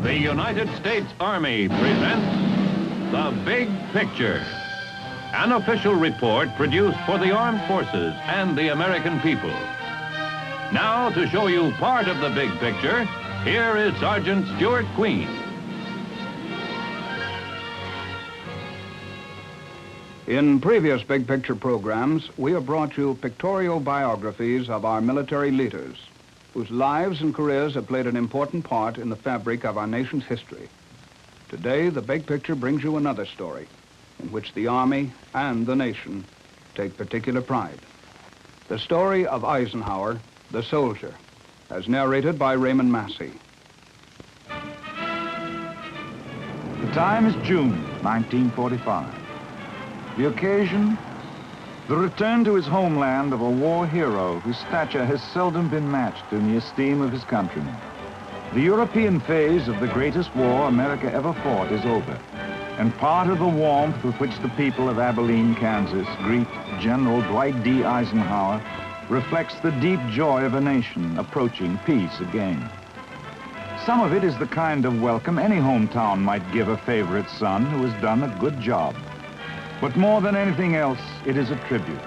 The United States Army presents The Big Picture, an official report produced for the armed forces and the American people. Now, to show you part of the big picture, here is Sergeant Stuart Queen. In previous Big Picture programs, we have brought you pictorial biographies of our military leaders, whose lives and careers have played an important part in the fabric of our nation's history. Today, the Big Picture brings you another story in which the Army and the nation take particular pride. The story of Eisenhower, the soldier, as narrated by Raymond Massey. The time is June 1945. The occasion, the return to his homeland of a war hero whose stature has seldom been matched in the esteem of his countrymen. The European phase of the greatest war America ever fought is over, and part of the warmth with which the people of Abilene, Kansas greet General Dwight D. Eisenhower reflects the deep joy of a nation approaching peace again. Some of it is the kind of welcome any hometown might give a favorite son who has done a good job. But more than anything else, it is a tribute.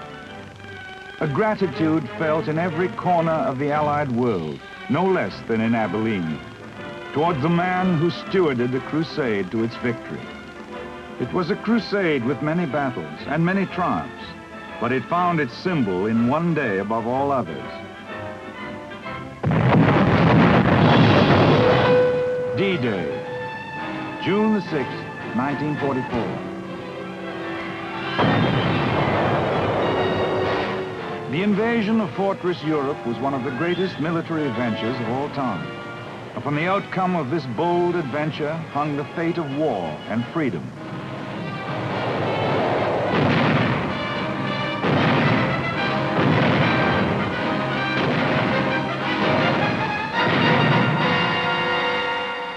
A gratitude felt in every corner of the Allied world, no less than in Abilene, towards the man who stewarded the crusade to its victory. It was a crusade with many battles and many triumphs, but it found its symbol in one day above all others. D-Day, June the 6th, 1944. The invasion of Fortress Europe was one of the greatest military adventures of all time. Upon the outcome of this bold adventure hung the fate of war and freedom.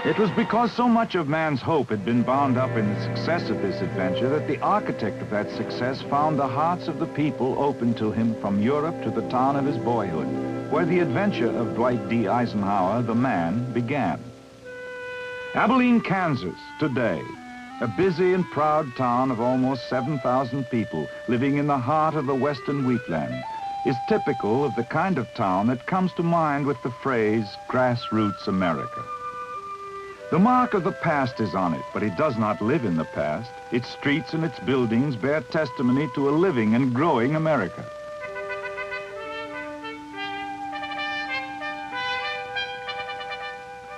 It was because so much of man's hope had been bound up in the success of this adventure that the architect of that success found the hearts of the people open to him from Europe to the town of his boyhood, where the adventure of Dwight D. Eisenhower, the man, began. Abilene, Kansas, today, a busy and proud town of almost 7,000 people living in the heart of the western wheatland, is typical of the kind of town that comes to mind with the phrase, grassroots America. The mark of the past is on it, but it does not live in the past. Its streets and its buildings bear testimony to a living and growing America.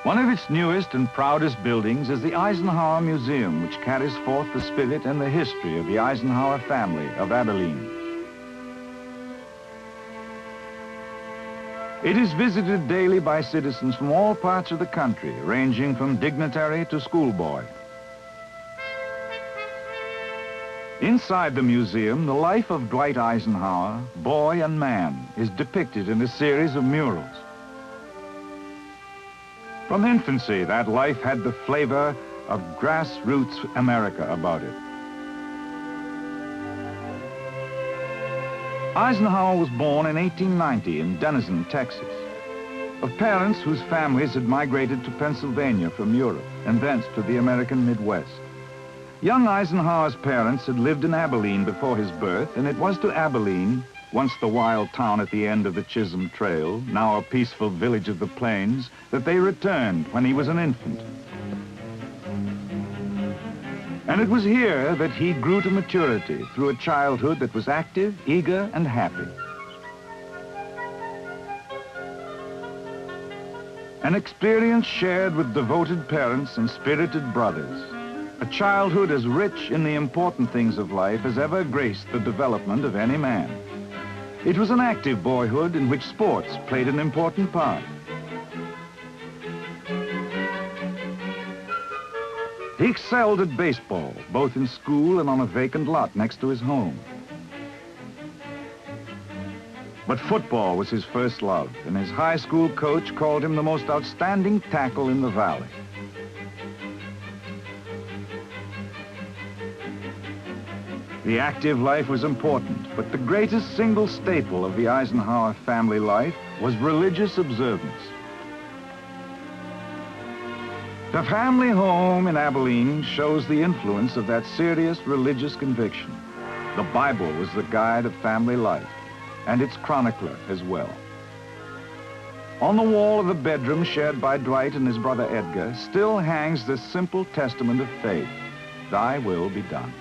One of its newest and proudest buildings is the Eisenhower Museum, which carries forth the spirit and the history of the Eisenhower family of Abilene. It is visited daily by citizens from all parts of the country, ranging from dignitary to schoolboy. Inside the museum, the life of Dwight Eisenhower, boy and man, is depicted in a series of murals. From infancy, that life had the flavor of grassroots America about it. Eisenhower was born in 1890 in Denison, Texas, of parents whose families had migrated to Pennsylvania from Europe and thence to the American Midwest. Young Eisenhower's parents had lived in Abilene before his birth, and it was to Abilene, once the wild town at the end of the Chisholm Trail, now a peaceful village of the plains, that they returned when he was an infant. And it was here that he grew to maturity through a childhood that was active, eager, and happy. An experience shared with devoted parents and spirited brothers. A childhood as rich in the important things of life as ever graced the development of any man. It was an active boyhood in which sports played an important part. He excelled at baseball, both in school and on a vacant lot next to his home. But football was his first love, and his high school coach called him the most outstanding tackle in the valley. The active life was important, but the greatest single staple of the Eisenhower family life was religious observance. The family home in Abilene shows the influence of that serious religious conviction. The Bible was the guide of family life, and its chronicler as well. On the wall of the bedroom shared by Dwight and his brother Edgar still hangs this simple testament of faith: "Thy will be done."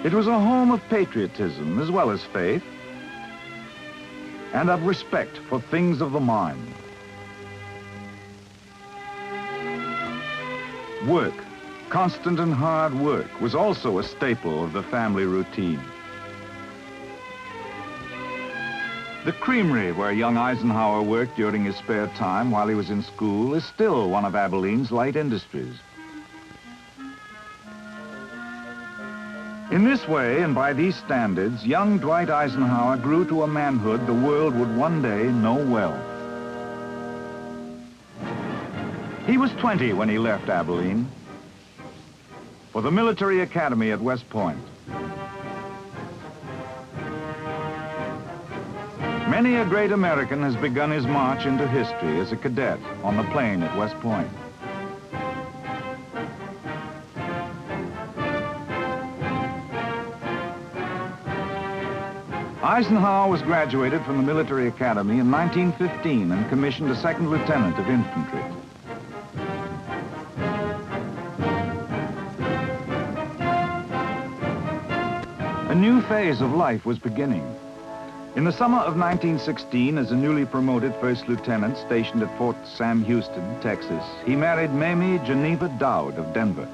It was a home of patriotism as well as faith, and of respect for things of the mind. Work, constant and hard work, was also a staple of the family routine. The creamery where young Eisenhower worked during his spare time while he was in school is still one of Abilene's light industries. In this way, and by these standards, young Dwight Eisenhower grew to a manhood the world would one day know well. He was 20 when he left Abilene for the military academy at West Point. Many a great American has begun his march into history as a cadet on the plane at West Point. Eisenhower was graduated from the military academy in 1915 and commissioned a second lieutenant of infantry. A new phase of life was beginning. In the summer of 1916, as a newly promoted first lieutenant stationed at Fort Sam Houston, Texas, he married Mamie Geneva Dowd of Denver.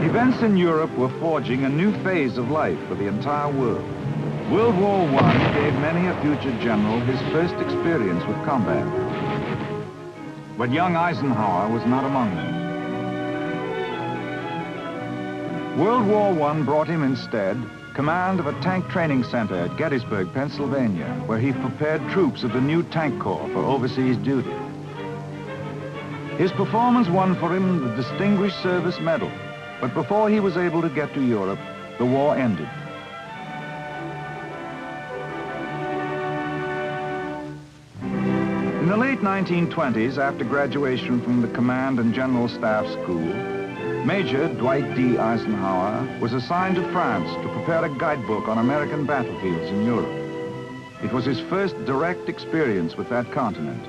Events in Europe were forging a new phase of life for the entire world. World War I gave many a future general his first experience with combat. But young Eisenhower was not among them. World War I brought him instead command of a tank training center at Gettysburg, Pennsylvania, where he prepared troops of the new Tank Corps for overseas duty. His performance won for him the Distinguished Service Medal, but before he was able to get to Europe, the war ended. In the late 1920s, after graduation from the Command and General Staff School, Major Dwight D. Eisenhower was assigned to France to prepare a guidebook on American battlefields in Europe. It was his first direct experience with that continent.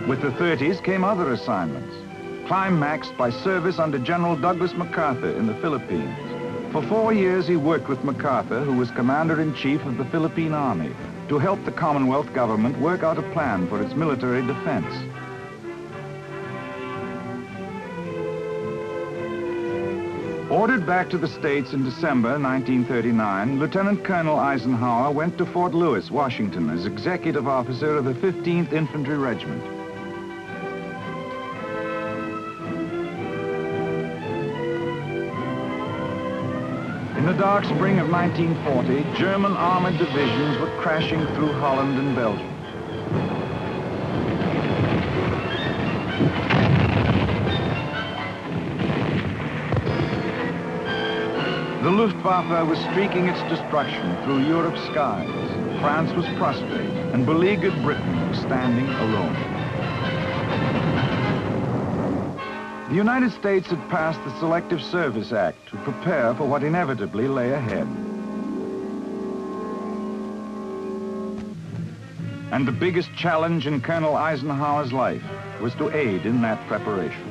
With the 30s came other assignments, climaxed by service under General Douglas MacArthur in the Philippines. For 4 years, he worked with MacArthur, who was Commander-in-Chief of the Philippine Army, to help the Commonwealth government work out a plan for its military defense. Ordered back to the States in December 1939, Lieutenant Colonel Eisenhower went to Fort Lewis, Washington, as executive officer of the 15th Infantry Regiment. In the dark spring of 1940, German armored divisions were crashing through Holland and Belgium. The Luftwaffe was streaking its destruction through Europe's skies. France was prostrate, and beleaguered Britain was standing alone. The United States had passed the Selective Service Act to prepare for what inevitably lay ahead. And the biggest challenge in Colonel Eisenhower's life was to aid in that preparation.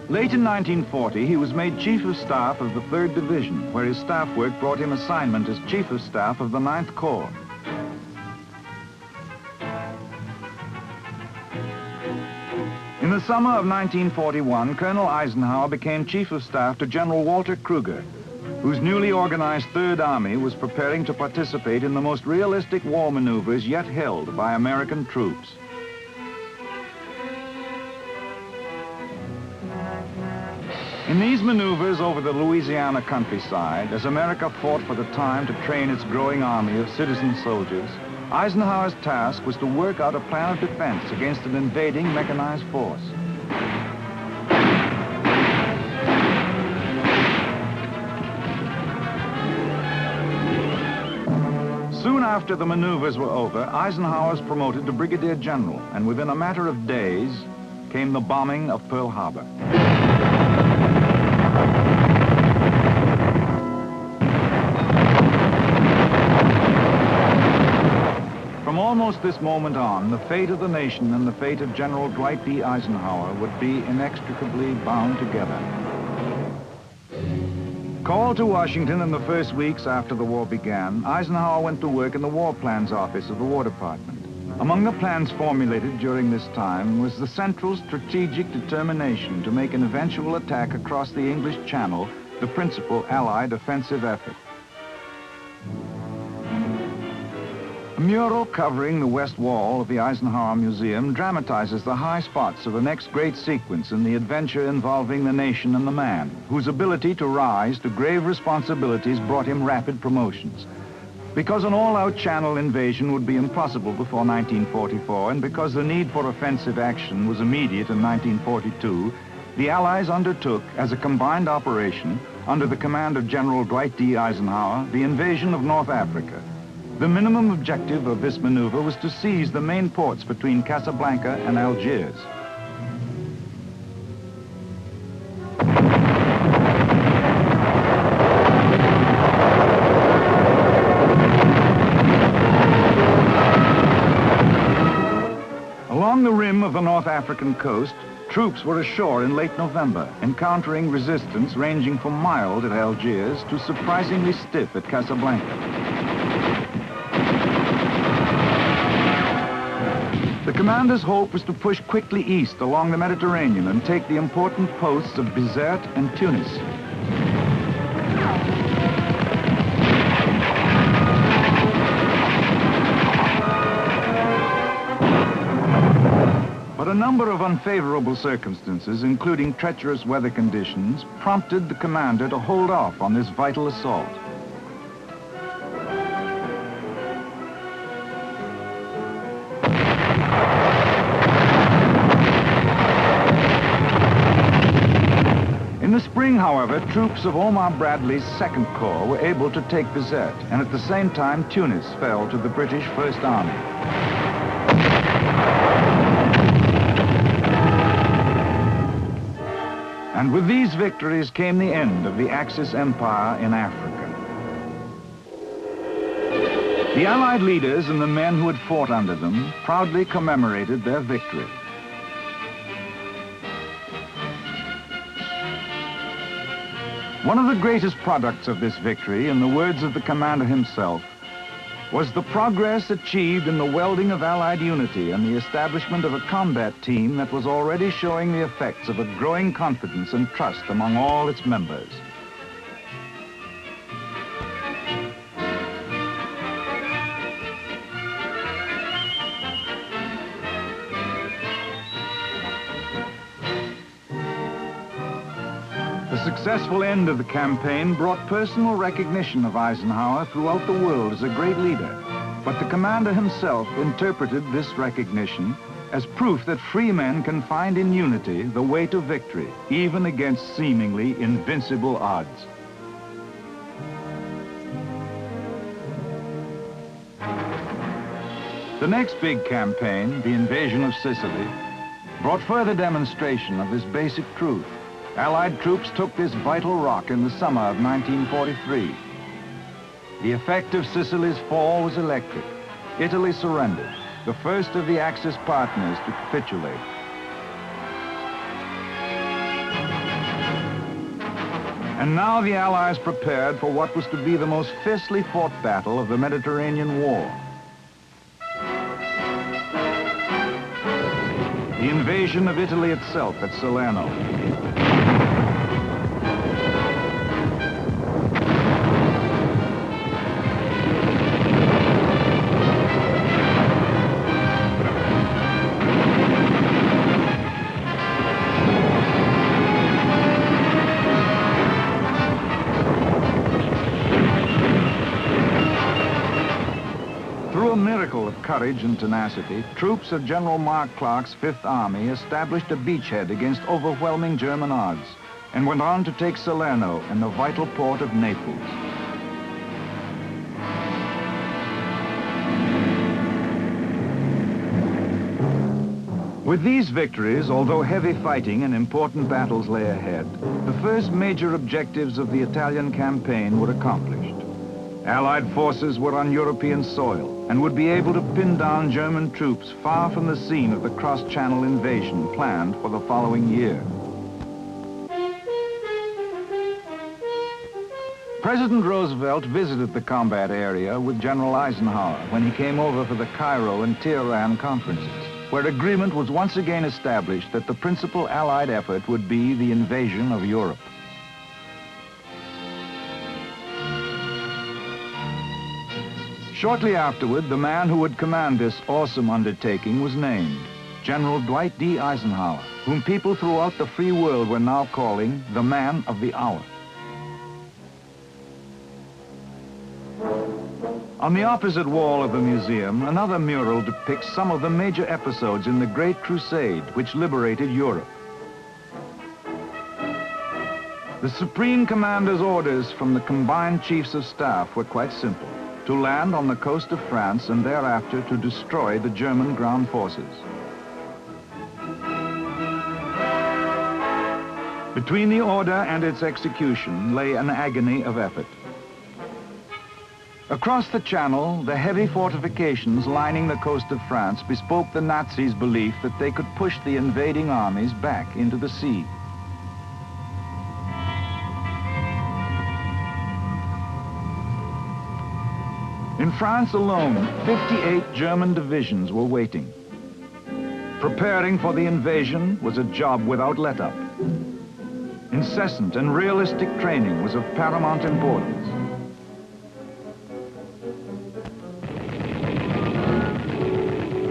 Late in 1940, he was made Chief of Staff of the 3rd Division, where his staff work brought him assignment as Chief of Staff of the 9th Corps. In the summer of 1941, Colonel Eisenhower became Chief of Staff to General Walter Kruger, whose newly organized 3rd Army was preparing to participate in the most realistic war maneuvers yet held by American troops. In these maneuvers over the Louisiana countryside, as America fought for the time to train its growing army of citizen soldiers, Eisenhower's task was to work out a plan of defense against an invading mechanized force. Soon after the maneuvers were over, Eisenhower was promoted to brigadier general, and within a matter of days came the bombing of Pearl Harbor. From almost this moment on, the fate of the nation and the fate of General Dwight D. Eisenhower would be inextricably bound together. Called to Washington in the first weeks after the war began, Eisenhower went to work in the War Plans Office of the War Department. Among the plans formulated during this time was the central strategic determination to make an eventual attack across the English Channel the principal Allied offensive effort. A mural covering the west wall of the Eisenhower Museum dramatizes the high spots of the next great sequence in the adventure involving the nation and the man, whose ability to rise to grave responsibilities brought him rapid promotions. Because an all-out Channel invasion would be impossible before 1944, and because the need for offensive action was immediate in 1942, the Allies undertook, as a combined operation, under the command of General Dwight D. Eisenhower, the invasion of North Africa. The minimum objective of this maneuver was to seize the main ports between Casablanca and Algiers. Along the rim of the North African coast, troops were ashore in late November, encountering resistance ranging from mild at Algiers to surprisingly stiff at Casablanca. The commander's hope was to push quickly east along the Mediterranean and take the important posts of Bizerte and Tunis. But a number of unfavorable circumstances, including treacherous weather conditions, prompted the commander to hold off on this vital assault. In the spring, however, troops of Omar Bradley's 2nd Corps were able to take Bizerte, and at the same time, Tunis fell to the British First Army. And with these victories came the end of the Axis Empire in Africa. The Allied leaders and the men who had fought under them proudly commemorated their victory. One of the greatest products of this victory, in the words of the commander himself, was the progress achieved in the welding of Allied unity and the establishment of a combat team that was already showing the effects of a growing confidence and trust among all its members. The successful end of the campaign brought personal recognition of Eisenhower throughout the world as a great leader. But the commander himself interpreted this recognition as proof that free men can find in unity the way to victory, even against seemingly invincible odds. The next big campaign, the invasion of Sicily, brought further demonstration of this basic truth. Allied troops took this vital rock in the summer of 1943. The effect of Sicily's fall was electric. Italy surrendered, the first of the Axis partners to capitulate. And now the Allies prepared for what was to be the most fiercely fought battle of the Mediterranean War. The invasion of Italy itself at Salerno. with courage and tenacity, troops of General Mark Clark's Fifth Army established a beachhead against overwhelming German odds and went on to take Salerno and the vital port of Naples. With these victories, although heavy fighting and important battles lay ahead, the first major objectives of the Italian campaign were accomplished. Allied forces were on European soil and would be able to pin down German troops far from the scene of the cross-channel invasion planned for the following year. President Roosevelt visited the combat area with General Eisenhower when he came over for the Cairo and Tehran conferences, where agreement was once again established that the principal Allied effort would be the invasion of Europe. Shortly afterward, the man who would command this awesome undertaking was named General Dwight D. Eisenhower, whom people throughout the free world were now calling the man of the hour. On the opposite wall of the museum, another mural depicts some of the major episodes in the Great Crusade which liberated Europe. The Supreme Commander's orders from the combined Chiefs of Staff were quite simple: to land on the coast of France and thereafter to destroy the German ground forces. Between the order and its execution lay an agony of effort. Across the Channel, the heavy fortifications lining the coast of France bespoke the Nazis' belief that they could push the invading armies back into the sea. In France alone, 58 German divisions were waiting. Preparing for the invasion was a job without let-up. Incessant and realistic training was of paramount importance.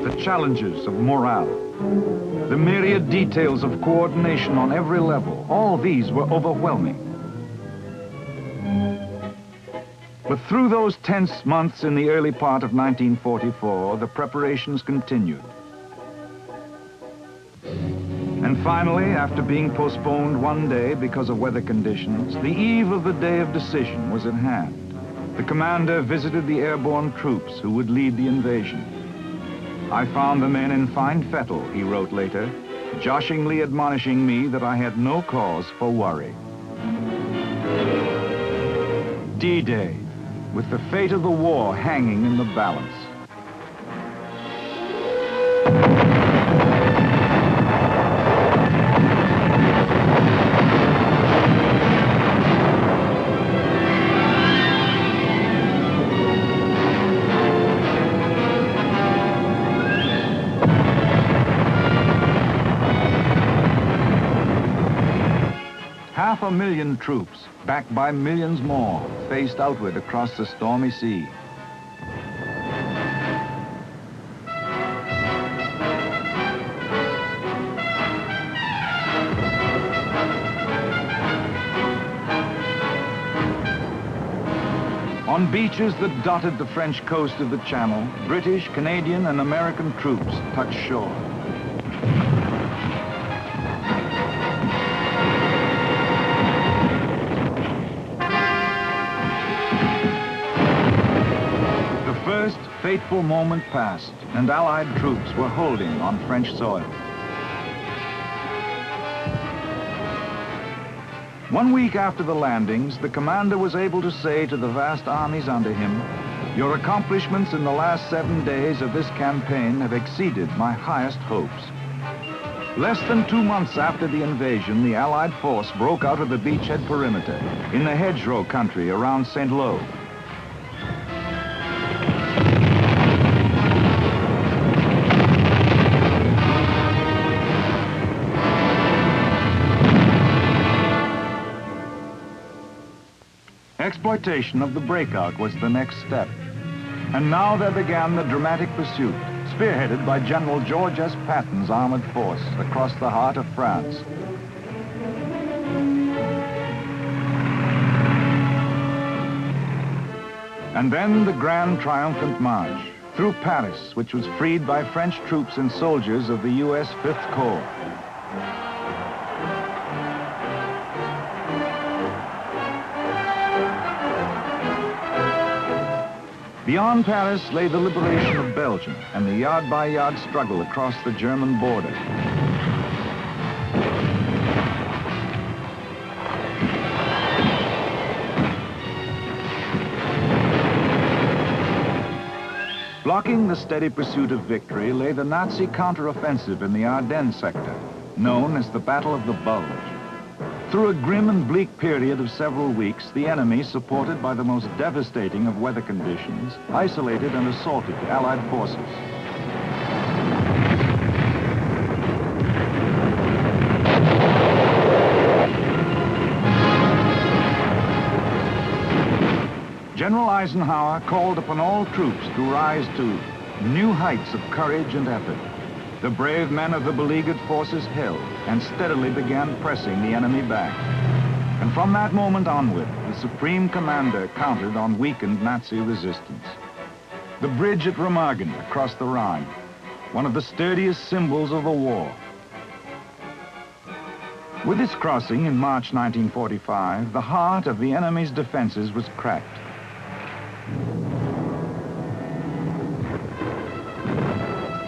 The challenges of morale, the myriad details of coordination on every level, all these were overwhelming. But through those tense months in the early part of 1944, the preparations continued. And finally, after being postponed one day because of weather conditions, the eve of the day of decision was at hand. The commander visited the airborne troops who would lead the invasion. "I found the men in fine fettle," he wrote later, joshingly admonishing me that I had no cause for worry. D-Day, with the fate of the war hanging in the balance. Half a million troops, backed by millions more, faced outward across the stormy sea. On beaches that dotted the French coast of the Channel, British, Canadian, and American troops touched shore. Fateful moment passed, and Allied troops were holding on French soil. 1 week after the landings, the commander was able to say to the vast armies under him, "Your accomplishments in the last 7 days of this campaign have exceeded my highest hopes." Less than 2 months after the invasion, the Allied force broke out of the beachhead perimeter in the hedgerow country around St. Lo. Exploitation of the breakout was the next step. And now there began the dramatic pursuit, spearheaded by General George S. Patton's armored force across the heart of France. And then the grand triumphant march, through Paris, which was freed by French troops and soldiers of the U.S. Fifth Corps. Beyond Paris lay the liberation of Belgium and the yard-by-yard struggle across the German border. Blocking the steady pursuit of victory lay the Nazi counteroffensive in the Ardennes sector, known as the Battle of the Bulge. Through a grim and bleak period of several weeks, the enemy, supported by the most devastating of weather conditions, isolated and assaulted Allied forces. General Eisenhower called upon all troops to rise to new heights of courage and effort. The brave men of the beleaguered forces held and steadily began pressing the enemy back. And from that moment onward, the Supreme Commander counted on weakened Nazi resistance. The bridge at Remagen across the Rhine, one of the sturdiest symbols of the war. With its crossing in March 1945, the heart of the enemy's defenses was cracked.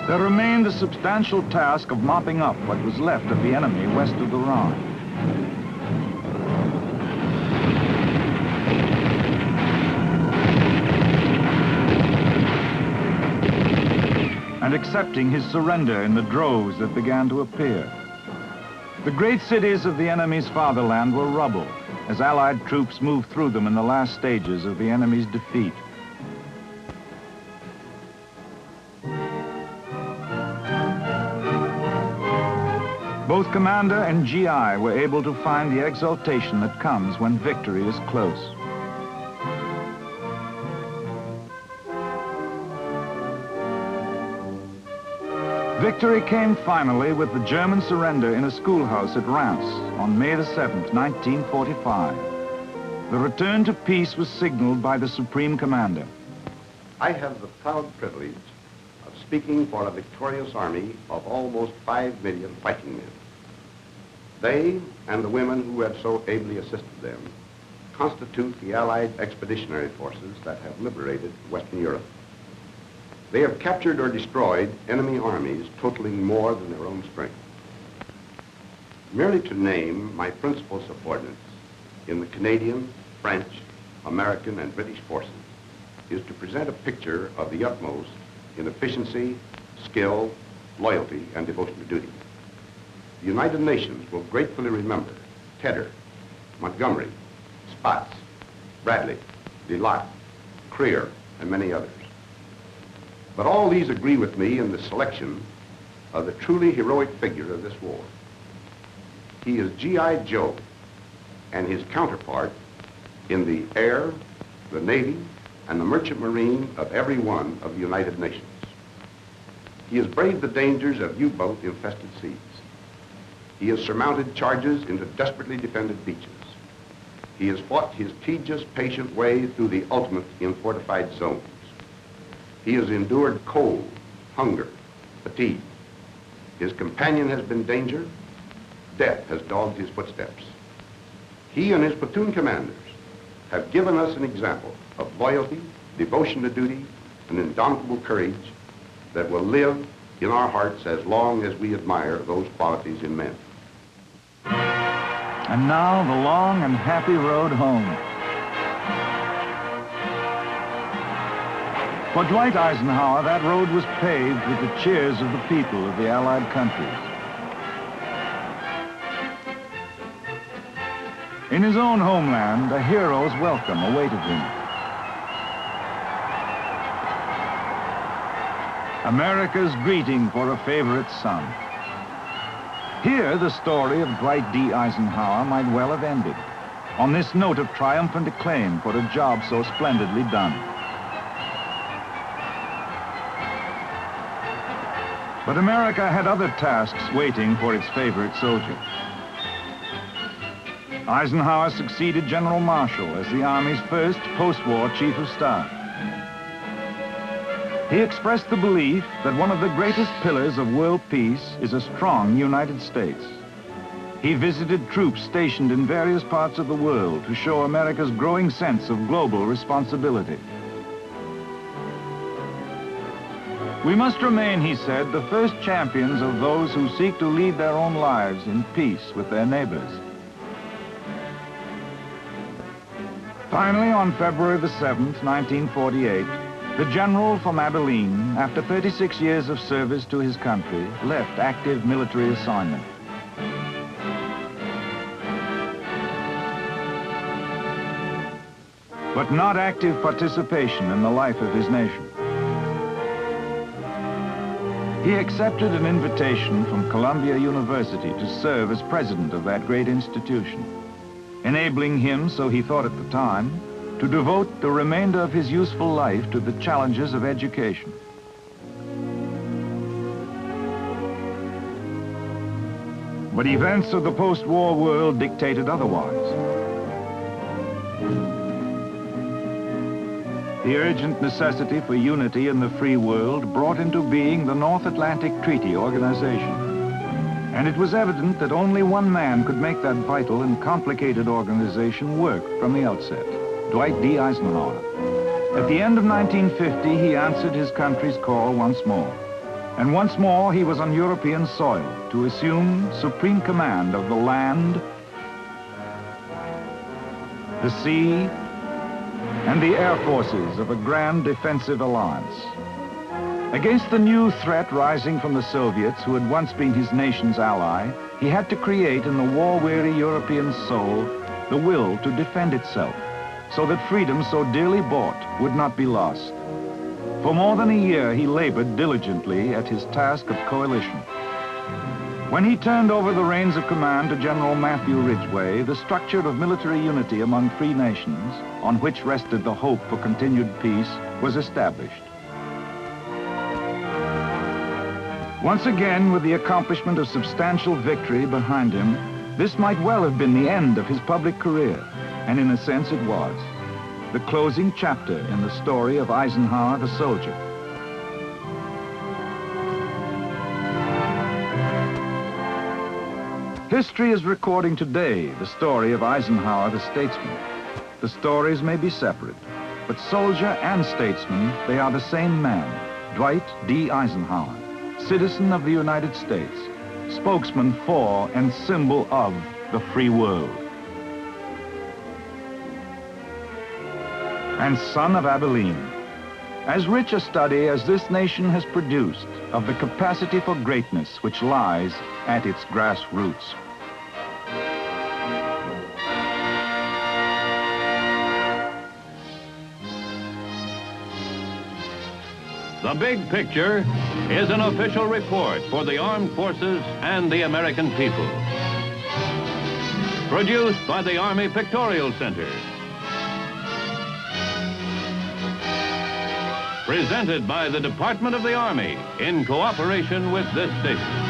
There remained the substantial task of mopping up what was left of the enemy west of the Rhine. And accepting his surrender in the droves that began to appear. The great cities of the enemy's fatherland were rubble as Allied troops moved through them in the last stages of the enemy's defeat. Both commander and GI were able to find the exultation that comes when victory is close. Victory came finally with the German surrender in a schoolhouse at Reims on May the 7th, 1945. The return to peace was signaled by the Supreme Commander. I have the proud privilege of speaking for a victorious army of almost 5 million fighting men. They, and the women who have so ably assisted them, constitute the Allied expeditionary forces that have liberated Western Europe. They have captured or destroyed enemy armies totaling more than their own strength. Merely to name my principal subordinates in the Canadian, French, American, and British forces is to present a picture of the utmost in efficiency, skill, loyalty, and devotion to duty. The United Nations will gratefully remember Tedder, Montgomery, Spaatz, Bradley, Delatte, Creer, and many others. But all these agree with me in the selection of the truly heroic figure of this war. He is G.I. Joe and his counterpart in the air, the Navy, and the merchant marine of every one of the United Nations. He has braved the dangers of U-boat infested seas. He has surmounted charges into desperately defended beaches. He has fought his tedious, patient way through the ultimate in fortified zones. He has endured cold, hunger, fatigue. His companion has been danger. Death has dogged his footsteps. He and his platoon commanders have given us an example of loyalty, devotion to duty, and indomitable courage that will live in our hearts as long as we admire those qualities in men. And now the long and happy road home. For Dwight Eisenhower, that road was paved with the cheers of the people of the Allied countries. In his own homeland, a hero's welcome awaited him. America's greeting for a favorite son. Here, the story of Dwight D. Eisenhower might well have ended, on this note of triumphant acclaim for a job so splendidly done. But America had other tasks waiting for its favorite soldier. Eisenhower succeeded General Marshall as the Army's first post-war Chief of Staff. He expressed the belief that one of the greatest pillars of world peace is a strong United States. He visited troops stationed in various parts of the world to show America's growing sense of global responsibility. We must remain, he said, the first champions of those who seek to lead their own lives in peace with their neighbors. Finally, on February the 7th, 1948, the general from Abilene, after 36 years of service to his country, left active military assignment. But not active participation in the life of his nation. He accepted an invitation from Columbia University to serve as president of that great institution, enabling him, so he thought at the time, to devote the remainder of his useful life to the challenges of education. But events of the post-war world dictated otherwise. The urgent necessity for unity in the free world brought into being the North Atlantic Treaty Organization. And it was evident that only one man could make that vital and complicated organization work from the outset, Dwight D. Eisenhower. At the end of 1950, he answered his country's call once more. And once more, he was on European soil to assume supreme command of the land, the sea, and the air forces of a grand defensive alliance. Against the new threat rising from the Soviets, who had once been his nation's ally, he had to create in the war-weary European soul the will to defend itself, so that freedom so dearly bought would not be lost. For more than a year, he labored diligently at his task of coalition. When he turned over the reins of command to General Matthew Ridgway, the structure of military unity among free nations, on which rested the hope for continued peace, was established. Once again, with the accomplishment of substantial victory behind him, this might well have been the end of his public career, and in a sense it was. The closing chapter in the story of Eisenhower the soldier. History is recording today the story of Eisenhower the statesman. The stories may be separate, but soldier and statesman, they are the same man, Dwight D. Eisenhower, citizen of the United States, spokesman for and symbol of the free world. And son of Abilene. As rich a study as this nation has produced of the capacity for greatness which lies at its grassroots. The Big Picture is an official report for the armed forces and the American people. Produced by the Army Pictorial Center. Presented by the Department of the Army in cooperation with this station.